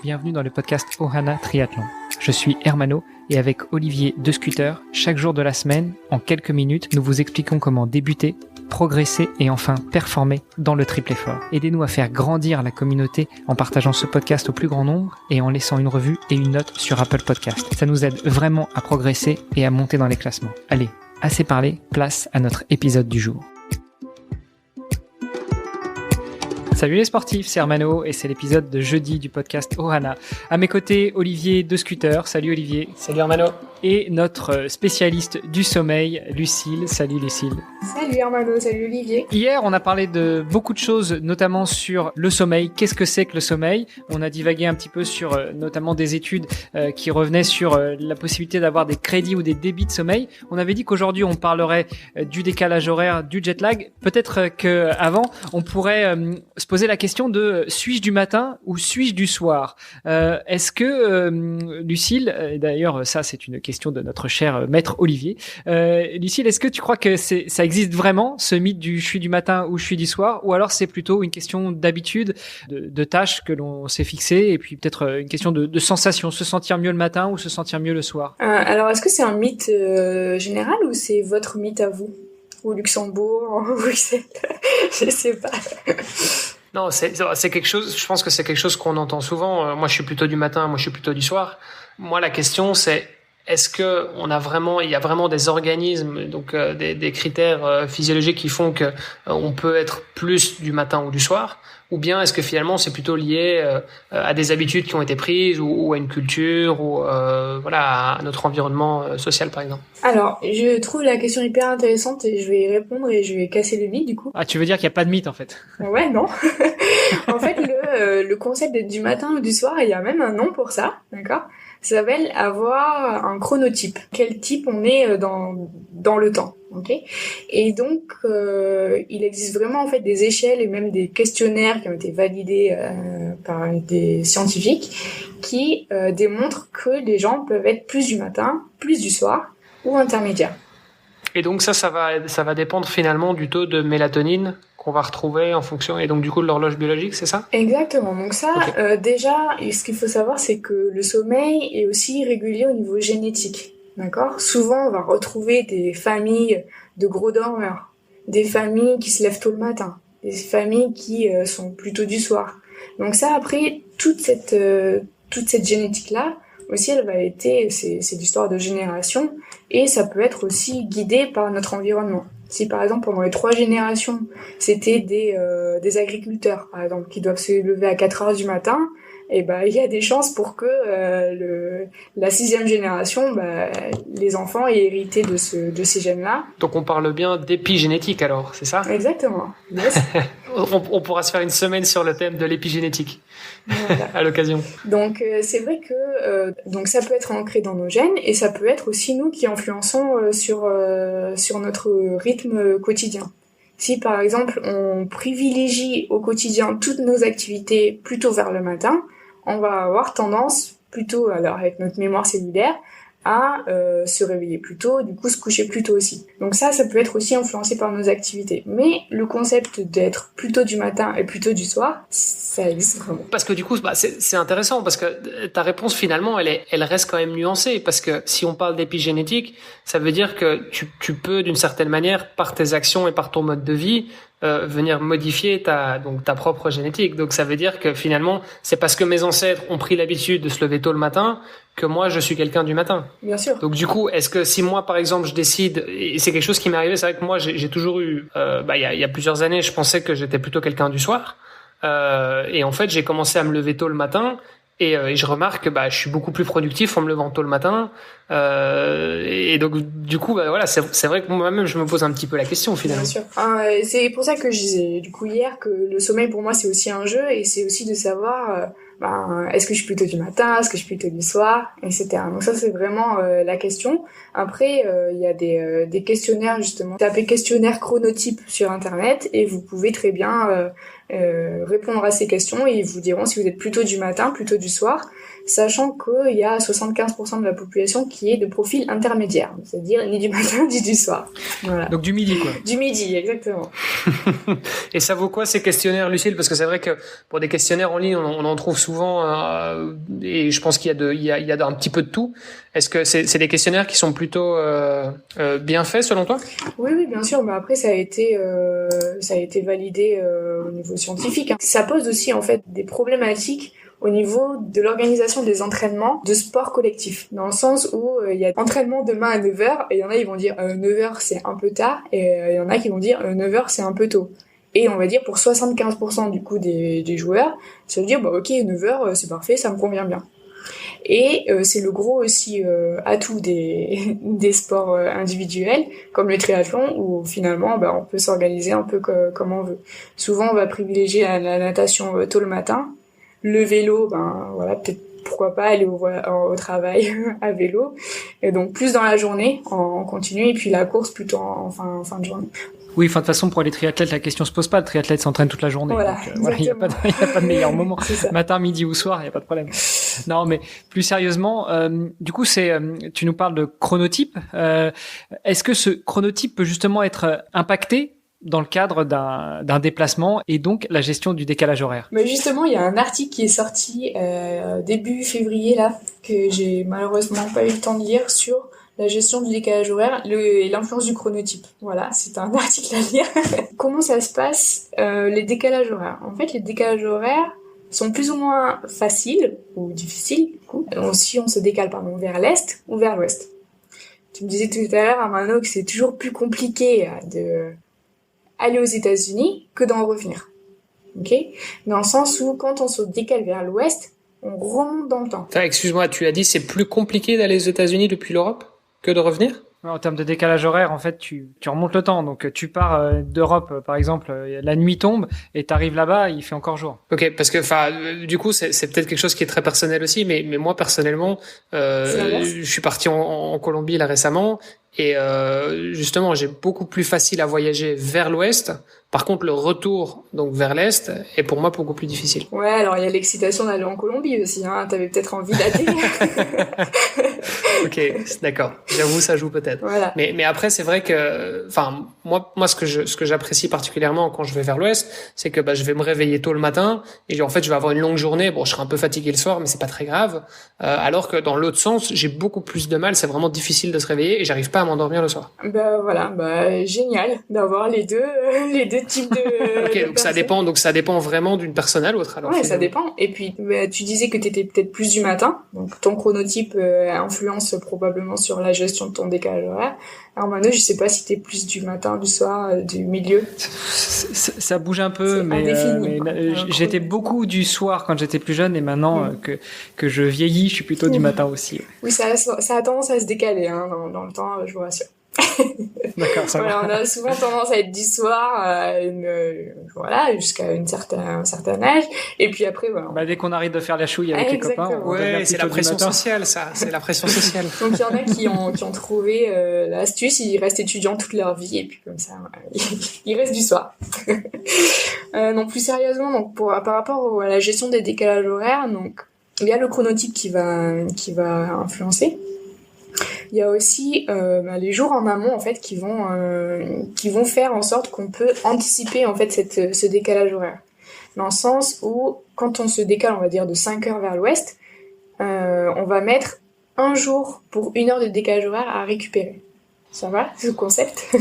bienvenue dans le podcast Ohana Triathlon. Je suis Hermano et avec Olivier de Scooter, chaque jour de la semaine, en quelques minutes, nous vous expliquons comment débuter, progresser et enfin performer dans le triple effort. Aidez-nous à faire grandir la communauté en partageant ce podcast au plus grand nombre et en laissant une revue et une note sur Apple Podcast. Ça nous aide vraiment à progresser et à monter dans les classements. Allez, assez parlé, place à notre épisode du jour. Salut les sportifs, c'est Hermano et c'est l'épisode de jeudi du podcast Ohana. À mes côtés, Olivier de Scooter. Salut Olivier. Salut Hermano. Et notre spécialiste du sommeil, Lucille. Salut Lucille. Salut Hermano, salut Olivier. Hier, on a parlé de beaucoup de choses, notamment sur le sommeil. Qu'est-ce que c'est que le sommeil ? On a divagué un petit peu sur notamment des études qui revenaient sur la possibilité d'avoir des crédits ou des débits de sommeil. On avait dit qu'aujourd'hui, on parlerait du décalage horaire, du jet lag. Peut-être qu'avant, on pourrait se poser la question de suis-je du matin ou suis-je du soir ? Est-ce que, Lucille, d'ailleurs, ça c'est une question de notre cher maître Olivier. Lucille, est-ce que tu crois que ça existe vraiment, ce mythe du je suis du matin ou je suis du soir, ou alors c'est plutôt une question d'habitude, de tâches que l'on s'est fixées, et puis peut-être une question de sensation, se sentir mieux le matin ou se sentir mieux le soir ? Alors, est-ce que c'est un mythe général ou c'est votre mythe à vous ? Au Luxembourg, au Bruxelles, je sais pas. Non, c'est quelque chose, je pense que c'est quelque chose qu'on entend souvent. Moi, je suis plutôt du matin, moi, je suis plutôt du soir. Moi, la question, c'est est-ce que il y a vraiment des organismes, donc des critères physiologiques qui font que on peut être plus du matin ou du soir, ou bien est-ce que finalement c'est plutôt lié à des habitudes qui ont été prises ou à une culture ou à notre environnement social par exemple. Alors, je trouve la question hyper intéressante et je vais y répondre et je vais casser le mythe du coup. Ah, tu veux dire qu'il n'y a pas de mythe en fait ? Ouais, non. En fait, le concept d'être du matin ou du soir, il y a même un nom pour ça, d'accord ? Ça s'appelle avoir un chronotype. Quel type on est dans le temps, ok ? Et donc, il existe vraiment en fait des échelles et même des questionnaires qui ont été validés par des scientifiques qui démontrent que les gens peuvent être plus du matin, plus du soir ou intermédiaire. Et donc ça va dépendre finalement du taux de mélatonine qu'on va retrouver en fonction, et donc du coup de l'horloge biologique, c'est ça ? Exactement. Donc ça, okay. Déjà, ce qu'il faut savoir, c'est que le sommeil est aussi régulier au niveau génétique. D'accord ? Souvent, on va retrouver des familles de gros dormeurs, des familles qui se lèvent tôt le matin, des familles qui sont plutôt du soir. Donc ça, après, toute cette génétique-là, aussi, c'est l'histoire de génération, et ça peut être aussi guidé par notre environnement. Si par exemple pendant les 3 générations, c'était des agriculteurs, par exemple, qui doivent se lever à 4 heures du matin, et il y a des chances pour que la 6e génération, les enfants aient hérité de ces gènes-là. Donc on parle bien d'épigénétique alors, c'est ça ? Exactement. Yes. On pourra se faire une semaine sur le thème de l'épigénétique. Voilà. À l'occasion. Donc c'est vrai que donc ça peut être ancré dans nos gènes et ça peut être aussi nous qui influençons sur notre rythme quotidien. Si par exemple on privilégie au quotidien toutes nos activités plutôt vers le matin, on va avoir tendance plutôt, alors avec notre mémoire cellulaire, à se réveiller plus tôt, du coup se coucher plus tôt aussi. Donc ça peut être aussi influencé par nos activités. Mais le concept d'être plutôt du matin et plutôt du soir, ça existe vraiment. Parce que du coup, c'est intéressant, parce que ta réponse finalement, elle reste quand même nuancée, parce que si on parle d'épigénétique, ça veut dire que tu peux d'une certaine manière, par tes actions et par ton mode de vie, venir modifier ta propre génétique. Donc ça veut dire que finalement, c'est parce que mes ancêtres ont pris l'habitude de se lever tôt le matin que moi je suis quelqu'un du matin. Bien sûr. Donc du coup, est-ce que si moi par exemple je décide, et c'est quelque chose qui m'est arrivé, c'est vrai que moi j'ai toujours eu, il y a plusieurs années, je pensais que j'étais plutôt quelqu'un du soir, et en fait j'ai commencé à me lever tôt le matin. Et je remarque que je suis beaucoup plus productif en me levant tôt le matin, et donc du coup c'est vrai que moi-même je me pose un petit peu la question finalement. Bien sûr. C'est pour ça que je disais du coup hier que le sommeil pour moi c'est aussi un jeu, et c'est aussi de savoir est-ce que je suis plutôt du matin, est-ce que je suis plutôt du soir, etc. Donc ça c'est vraiment la question. Après il y a des questionnaires justement. Tapez questionnaire chronotype sur internet et vous pouvez très bien répondre à ces questions, et ils vous diront si vous êtes plutôt du matin, plutôt du soir. sachant qu'il y a 75% de la population qui est de profil intermédiaire, c'est-à-dire ni du matin ni du soir. Voilà. Donc du midi, quoi. Du midi, exactement. Et ça vaut quoi ces questionnaires, Lucille? Parce que c'est vrai que pour des questionnaires en ligne, on en trouve souvent, et je pense qu'il y a un petit peu de tout. Est-ce que c'est des questionnaires qui sont plutôt bien faits selon toi? Oui, bien sûr. Mais après, ça a été validé au niveau scientifique. Ça pose aussi en fait des problématiques au niveau de l'organisation des entraînements de sport collectif. Dans le sens où il y a entraînement demain à 9h, et il y en a, ils vont dire 9h c'est un peu tard, et il y en a qui vont dire 9h c'est un peu tôt. Et on va dire pour 75% du coup des joueurs, ça veut dire ok, 9h c'est parfait, ça me convient bien. Et c'est le gros aussi atout des sports individuels, comme le triathlon, où finalement on peut s'organiser un peu comme on veut. Souvent on va privilégier la natation tôt le matin. Le vélo, peut-être pourquoi pas aller au travail à vélo. Et donc plus dans la journée, en continu, et puis la course plutôt en fin de journée. Oui, de toute façon, pour les triathlètes, la question se pose pas. Le triathlète s'entraîne toute la journée. Voilà, il n'y a pas de meilleur moment. Matin, midi ou soir, il n'y a pas de problème. Non, mais plus sérieusement, du coup, tu nous parles de chronotype. Est-ce que ce chronotype peut justement être impacté dans le cadre d'un déplacement et donc la gestion du décalage horaire? Mais justement, il y a un article qui est sorti début février là, que j'ai malheureusement pas eu le temps de lire, sur la gestion du décalage horaire et l'influence du chronotype. Voilà, c'est un article à lire. Comment ça se passe, les décalages horaires? En fait, les décalages horaires sont plus ou moins faciles ou difficiles, du coup, si on se décale vers l'est ou vers l'ouest. Tu me disais tout à l'heure, Armano, que c'est toujours plus compliqué de aller aux États-Unis que d'en revenir. Ok? Dans le sens où, quand on se décale vers l'ouest, on remonte dans le temps. Enfin, excuse-moi, tu as dit c'est plus compliqué d'aller aux États-Unis depuis l'Europe que de revenir? En termes de décalage horaire, en fait, tu remontes le temps. Donc, tu pars d'Europe, par exemple, la nuit tombe et t'arrives là-bas, il fait encore jour. Ok, parce que, du coup, c'est peut-être quelque chose qui est très personnel aussi, mais moi, personnellement, je suis parti en Colombie là récemment, et justement, j'ai beaucoup plus facile à voyager vers l'ouest. Par contre, le retour donc vers l'est est pour moi beaucoup plus difficile. Ouais, alors il y a l'excitation d'aller en Colombie aussi, hein. T'avais peut-être envie d'atterrir. Ok, d'accord. J'avoue, ça joue peut-être. Voilà. Mais après, c'est vrai que, moi, ce que j'apprécie particulièrement quand je vais vers l'ouest, c'est que je vais me réveiller tôt le matin et en fait, je vais avoir une longue journée. Bon, je serai un peu fatigué le soir, mais c'est pas très grave. Alors que dans l'autre sens, j'ai beaucoup plus de mal. C'est vraiment difficile de se réveiller et j'arrive pas à m'endormir le soir. Voilà, génial d'avoir les deux types de. Ok, de donc ça dépend vraiment d'une personne à l'autre. Alors, ouais, ça dépend. Et puis, tu disais que t'étais peut-être plus du matin, donc ton chronotype influence probablement sur la gestion de ton décalage horaire. Alors Manu, je sais pas si t'es plus du matin, du soir, du milieu. Ça bouge un peu, mais j'étais beaucoup du soir quand j'étais plus jeune, et maintenant que je vieillis, je suis plutôt du matin aussi. Oui, ça a tendance à se décaler dans le temps, je vous rassure. D'accord, ça va. On a souvent tendance à être du soir jusqu'à un certain âge, et puis après dès qu'on arrête de faire la chouille avec les copains, c'est la pression sociale, ça, c'est la pression sociale. Donc il y en a qui ont trouvé l'astuce, ils restent étudiants toute leur vie, et puis comme ça ils restent du soir. Non, plus sérieusement, donc par rapport à la gestion des décalages horaires, donc il y a le chronotype qui va influencer. Il y a aussi les jours en amont en fait qui vont faire en sorte qu'on peut anticiper en fait ce décalage horaire. Dans le sens où quand on se décale, on va dire de 5 heures vers l'ouest, on va mettre un jour pour 1 heure de décalage horaire à récupérer. Ça va, ce concept?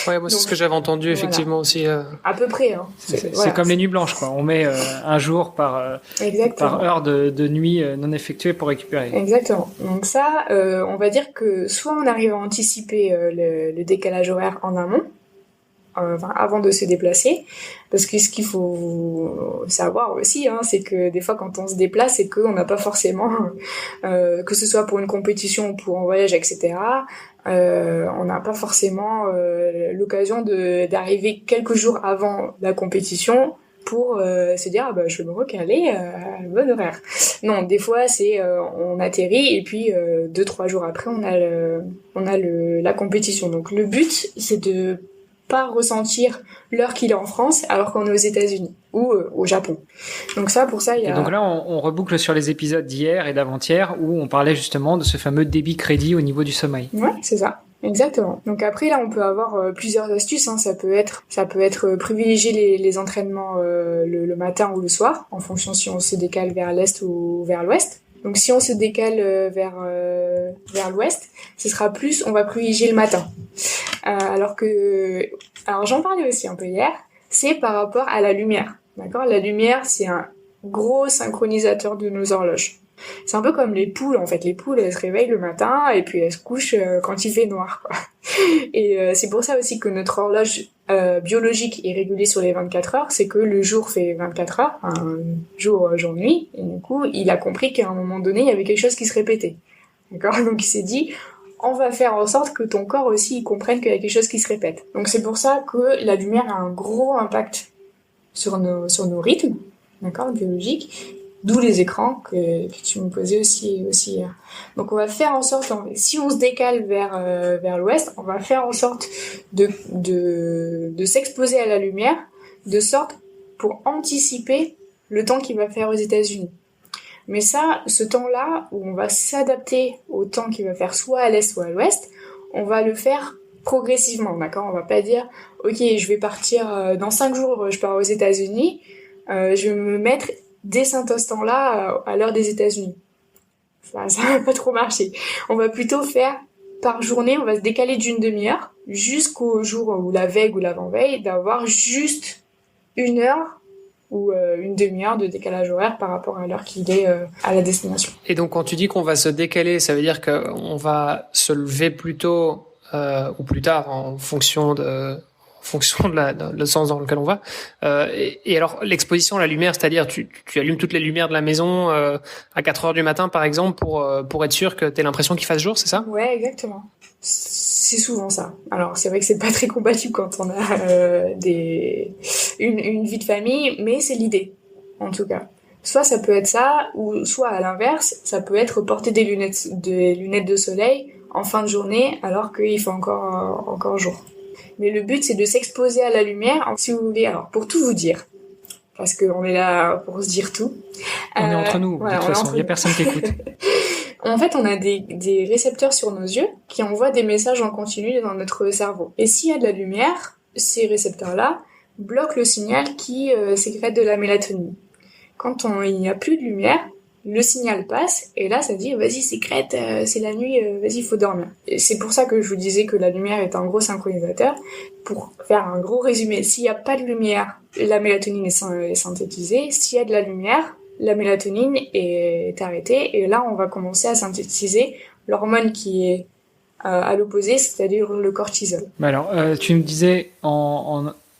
Ouais, moi, c'est ce que j'avais entendu, effectivement, aussi. À peu près, hein. C'est comme les nuits blanches, quoi. On met un jour par heure de nuit non effectuée pour récupérer. Exactement. Donc ça, on va dire que soit on arrive à anticiper le décalage horaire en amont, avant de se déplacer, parce que ce qu'il faut savoir aussi, c'est que des fois quand on se déplace, c'est qu'on n'a pas forcément, que ce soit pour une compétition ou pour un voyage, etc., on n'a pas forcément l'occasion d'arriver quelques jours avant la compétition pour se dire je vais me recaler à le bon horaire. Non, des fois c'est on atterrit et puis 2-3 jours après on a la compétition. Donc le but c'est de pas ressentir l'heure qu'il est en France alors qu'on est aux États-Unis. ou au Japon. Donc pour ça, il y a... Et donc là, on reboucle sur les épisodes d'hier et d'avant-hier où on parlait justement de ce fameux débit-crédit au niveau du sommeil. Ouais, c'est ça. Exactement. Donc après là, on peut avoir plusieurs astuces. Ça peut être privilégier les entraînements le matin ou le soir, en fonction si on se décale vers l'est ou vers l'ouest. Donc si on se décale vers l'ouest, on va privilégier le matin. Alors j'en parlais aussi un peu hier. C'est par rapport à la lumière. D'accord ? La lumière, c'est un gros synchronisateur de nos horloges. C'est un peu comme les poules, en fait. Les poules, elles se réveillent le matin et puis elles se couchent quand il fait noir, quoi. Et c'est pour ça aussi que notre horloge biologique est régulée sur les 24 heures. C'est que le jour fait 24 heures, jour-nuit. Et du coup, il a compris qu'à un moment donné, il y avait quelque chose qui se répétait. D'accord ? Donc il s'est dit, on va faire en sorte que ton corps aussi il comprenne qu'il y a quelque chose qui se répète. Donc c'est pour ça que la lumière a un gros impact sur nos rythmes, d'accord, biologiques. D'où les écrans que tu me posais aussi hier. Donc on va faire en sorte, si on se décale vers l'ouest, on va faire en sorte de s'exposer à la lumière, de sorte pour anticiper le temps qu'il va faire aux États-Unis. Mais ça, ce temps-là, où on va s'adapter au temps qu'il va faire soit à l'est, soit à l'ouest, on va le faire progressivement, d'accord ? On va pas dire, ok, je vais partir, dans 5 jours, je pars aux États-Unis, je vais me mettre dès cet instant-là à l'heure des États-Unis. Ça va pas trop marcher. On va plutôt faire par journée, on va se décaler d'une demi-heure jusqu'au jour ou la veille ou l'avant-veille, d'avoir juste 1 heure ou une demi-heure de décalage horaire par rapport à l'heure qu'il est à la destination. Et donc quand tu dis qu'on va se décaler, ça veut dire qu'on va se lever plus tôt ou plus tard en fonction de le sens dans lequel on va. Et alors, l'exposition à la lumière, c'est-à-dire tu allumes toutes les lumières de la maison à 4 heures du matin, par exemple, pour être sûr que tu aies l'impression qu'il fasse jour, c'est ça ? Ouais, exactement. C'est souvent ça. Alors, c'est vrai que c'est pas très compatible quand on a une vie de famille, mais c'est l'idée, en tout cas. Soit ça peut être ça, ou soit à l'inverse, ça peut être porter des lunettes de soleil en fin de journée, alors qu'il fait encore jour. Mais le but, c'est de s'exposer à la lumière, si vous voulez. Alors, pour tout vous dire, parce qu'on est là pour se dire tout. On est entre nous, de toute façon, il n'y a personne qui écoute. En fait, on a des récepteurs sur nos yeux qui envoient des messages en continu dans notre cerveau. Et s'il y a de la lumière, ces récepteurs-là bloquent le signal qui sécrète de la mélatonine. Quand il n'y a plus de lumière, le signal passe, et là, ça dit, vas-y, sécrète, c'est la nuit, vas-y, il faut dormir. Et c'est pour ça que je vous disais que la lumière est un gros synchronisateur. Pour faire un gros résumé, s'il n'y a pas de lumière, la mélatonine est synthétisée. S'il y a de la lumière, la mélatonine est arrêtée, et là, on va commencer à synthétiser l'hormone qui est à l'opposé, c'est-à-dire le cortisol. Alors, tu me disais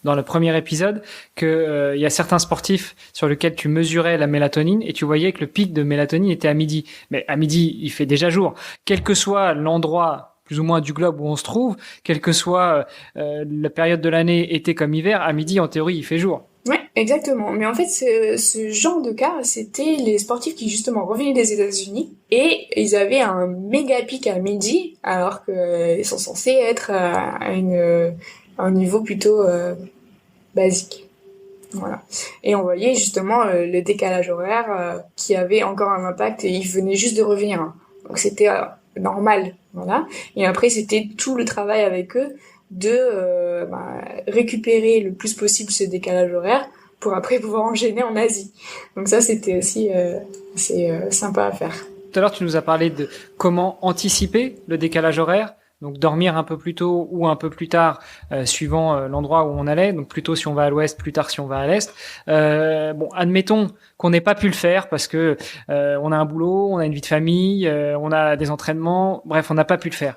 dans le premier épisode que y a certains sportifs sur lesquels tu mesurais la mélatonine et tu voyais que le pic de mélatonine était à midi. Mais à midi, il fait déjà jour. Quel que soit l'endroit plus ou moins du globe où on se trouve, quelle que soit la période de l'année, été comme hiver, à midi, en théorie, il fait jour. Ouais, exactement. Mais en fait, ce genre de cas, c'était les sportifs qui justement revenaient des États-Unis et ils avaient un méga pic à midi, alors qu'ils sont censés être à un niveau plutôt basique. Voilà. Et on voyait justement le décalage horaire qui avait encore un impact et ils venaient juste de revenir. Hein. Donc c'était normal, voilà. Et après c'était tout le travail avec eux de récupérer le plus possible ce décalage horaire pour après pouvoir enchaîner en Asie. Donc ça c'était aussi sympa à faire. Tout à l'heure tu nous as parlé de comment anticiper le décalage horaire. Donc dormir un peu plus tôt ou un peu plus tard, suivant l'endroit où on allait. Donc plus tôt si on va à l'ouest, plus tard si on va à l'est. Bon, admettons qu'on n'ait pas pu le faire parce que on a un boulot, on a une vie de famille, on a des entraînements. Bref, on n'a pas pu le faire.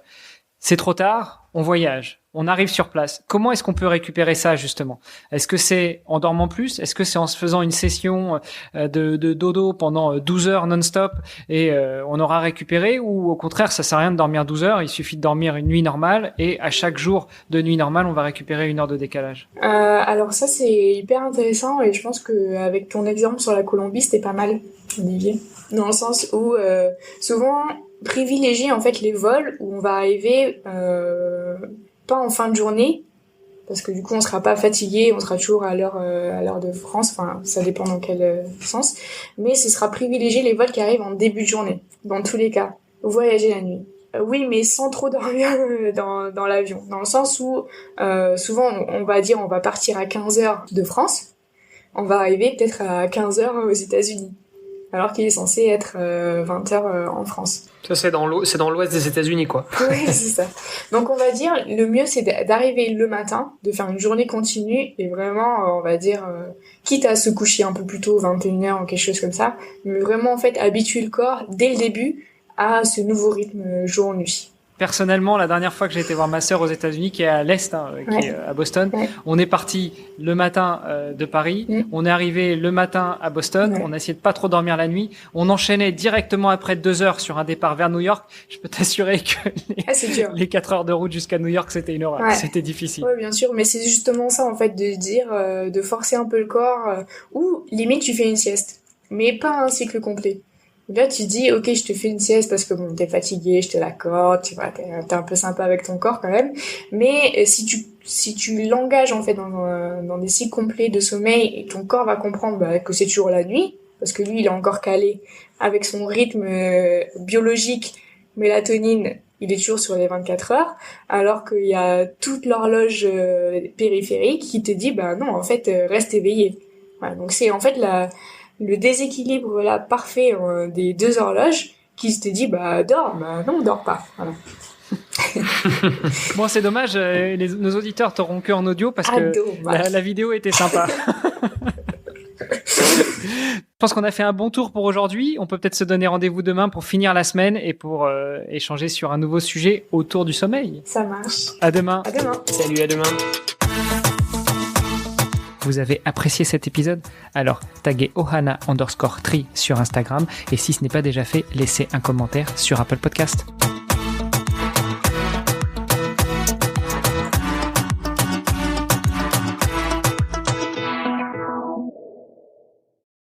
C'est trop tard, on voyage, on arrive sur place. Comment est-ce qu'on peut récupérer ça justement ? Est-ce que c'est en dormant plus ? Est-ce que c'est en se faisant une session de dodo pendant 12 heures non-stop et on aura récupéré ? Ou au contraire, ça sert à rien de dormir 12 heures, il suffit de dormir une nuit normale et à chaque jour de nuit normale, on va récupérer 1 heure de décalage. Alors ça, c'est hyper intéressant et je pense qu'avec ton exemple sur la Colombie, c'était pas mal, Olivier. Dans le sens où souvent privilégier en fait les vols où on va arriver pas en fin de journée parce que du coup on sera pas fatigué, on sera toujours à l'heure de France, enfin ça dépend dans quel sens, mais ce sera privilégié les vols qui arrivent en début de journée, dans tous les cas, voyager la nuit. Oui, mais sans trop dormir dans l'avion, dans le sens où souvent on va dire on va partir à 15h de France, on va arriver peut-être à 15h aux États-Unis, alors qu'il est censé être 20h en France. Ça, c'est dans l'ouest des États-Unis, quoi. Oui, c'est ça. Donc, on va dire, le mieux, c'est d'arriver le matin, de faire une journée continue, et vraiment, on va dire, quitte à se coucher un peu plus tôt, 21h ou quelque chose comme ça, mais vraiment, en fait, habituer le corps, dès le début, à ce nouveau rythme jour-nuit. Personnellement, la dernière fois que j'ai été voir ma sœur aux États-Unis, qui est à l'est, qui est à Boston, on est parti le matin de Paris, on est arrivé le matin à Boston, on a essayé de pas trop dormir la nuit, on enchaînait directement après 2 heures sur un départ vers New York. Je peux t'assurer que les 4 heures de route jusqu'à New York, c'était une horreur, c'était difficile. Oui, bien sûr, mais c'est justement ça en fait, de dire, de forcer un peu le corps, ou limite tu fais une sieste, mais pas un cycle complet. Là, tu dis, ok, je te fais une sieste parce que bon, t'es fatigué, je te l'accorde, tu vois, t'es un peu sympa avec ton corps quand même. Mais si tu l'engages en fait dans des cycles complets de sommeil, et ton corps va comprendre que c'est toujours la nuit, parce que lui, il est encore calé avec son rythme biologique, mélatonine, il est toujours sur les 24 heures, alors qu'il y a toute l'horloge périphérique qui te dit, non, en fait, reste éveillé. Voilà, donc c'est en fait le déséquilibre là parfait des deux horloges qui te dit dors, non, dors pas. Voilà. Bon, c'est dommage, nos auditeurs t'auront que en audio parce que la vidéo était sympa. Je pense qu'on a fait un bon tour pour aujourd'hui. On peut peut-être se donner rendez-vous demain pour finir la semaine et pour échanger sur un nouveau sujet autour du sommeil. Ça marche. À demain. À demain. Salut, à demain. Vous avez apprécié cet épisode? Alors, taguez ohana_tree sur Instagram et si ce n'est pas déjà fait, laissez un commentaire sur Apple Podcast.